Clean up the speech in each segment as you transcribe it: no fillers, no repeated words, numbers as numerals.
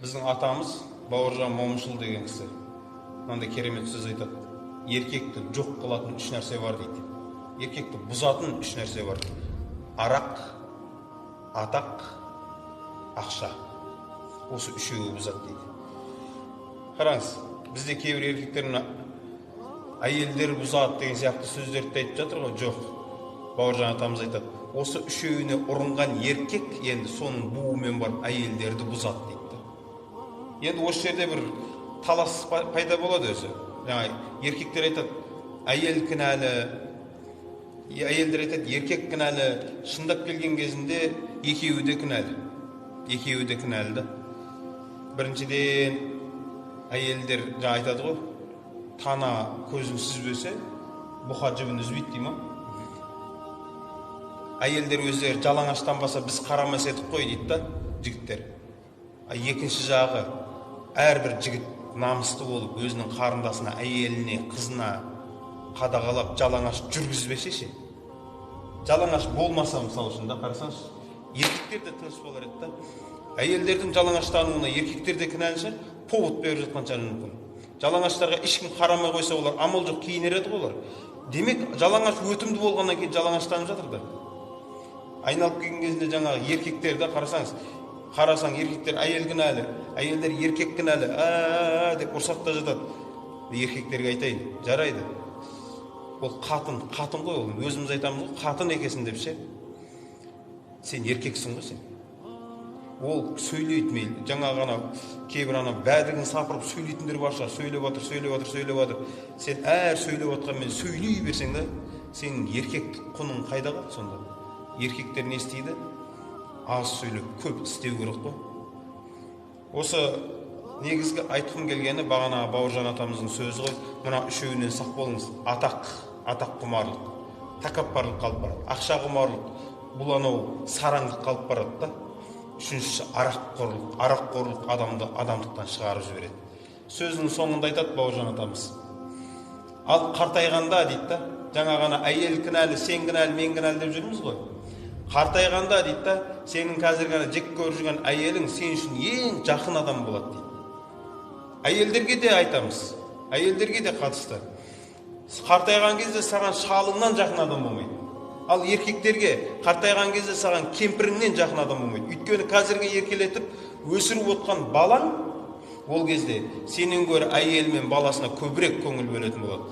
Біздің атамыз Бауыржан Момышұлы деген кісі мынандай керемет сөз айтады. Еркекті жоқ қылатын үш нәрсе бар дейді. Еркекті бұзатын үш нәрсе бар. Арақ, атақ, ақша. Осы үшеуі бұзады дейді. Қараңыз, бізде кейбір еркектер әйелдер бұзады деген сияқты сөздерді айтып жатыр ғой. Жоқ. Бауыржан атамыз айтады. Осы үшеуіне ұрынған еркек енді соның буымен барып әйелдерді бұзады дейді. Енді осы жерде бір талас пайда болады өзі. Еркектер айтады, әйел кінәлі, әйелдер айтады, еркек кінәлі. Шындап келген кезінде екеуі де кінәлі. Екеуі де кінәлі да. Біріншіден әйелдер айтады ғой, тана көзін сүзбесе, бұқа жібін үзбейді дей ма? Әйелдер өздері жалаңаштанбаса біз қарамас едік қой дейді да, жігіттер. Екінші жағы, әрбір жігіт намысты болып өзінің қарындасына, әйеліне, қызына қадағалап жалаңаш жүргізбесе ше. Жалаңаш болмаса мысалы үшін да қарасаңыз, еркектер де тыныш болар еді да. Әйелдердің жалаңаштануына еркектер де кінәлі, повод беріп жатқан шығар мүмкін. Жалаңаштарға ешкім қарамай қойса олар амал жоқ киінер еді олар. Демек жалаңаш өтімді болғаннан кейін жалаңаштанып жатыр да. Айналып келген кезінде жаңағы еркектер де қарасаң еркектер әйел кінәлі, әйелдер еркек кінәлі, деп ұрсақта жатады. Еркектерге айтайын, жарайды. Ол қатын ғой, ол өзіміз айтамыз ғой, қатын екесін деп ше. Сен еркексің ғой сен. Ол сөйлейді мейлі, жаңа ғана кейбір бәдігін сапырып сөйлейтіндер бар шығар, сөйлеп отыр. Сен әр сөйлеп отқанмен сөйлей берсең де, сенің еркектік құның қайда қалды сонда? Еркектер не істейді? Аз сөйлеп, көп істеу керек қой. Осы негізгі айтқым келгені бағана Бауыржан атамыздың сөзі ғой. Мына үшеуінен сақ болыңыз. Атақ құмарлық, тәкаппарлық қалып барады. Ақша құмарлық, бұл сараңдық қалып барады да. Үшіншісі араққорлық адамдықтан шығарып жібереді. Сөзінің соңында айтады Бауыржан атамыз. Ал қартайғанда дейді да, жаңа ғана әйел кінәлі, сен кінәлі, мен кінәлі деп жүрміз ғой. Қартайғанда дейді да, сенің қазір ғана жек көріп жүрген әйелің сен үшін ең жақын адам болады дейді. Әйелдерге де айтамыз, әйелдерге де қатысты. Қартайған кезде саған шалыңнан жақын адам болмайды. Ал еркектерге қартайған кезде саған кемпіріңнен жақын адам болмайды. Өйткені қазіргі еркелетіп өсіріп отқан балаң ол кезде сенен гөрі әйелі мен баласына көбірек көңіл бөлетін болады.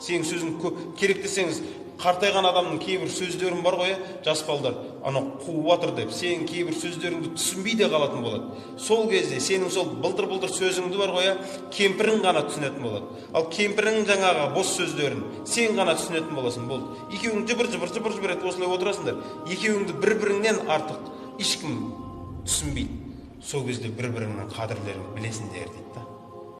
Сен сөзін керек десеңіз, қартайған адамның кейбір сөздерін бар ғой, жас балдар, қуып жатыр деп, сен кейбір сөздеріңді түсінбей де қалатын болады. Сол кезде сенің сол былдыр-былдыр сөзіңді бар ғой, кемпірің ғана түсінетін болады. Ал кемпірің жаңағы бос сөздерін сен ғана түсінетін боласың, болды. Екеуің жыбыр етіп осылай отырасыңдар. Екеуіңді бір-біріңнен артық ешкім түсінбейді. Сол кезде бір-біріңнің қадірлерін білесіңдер дейді.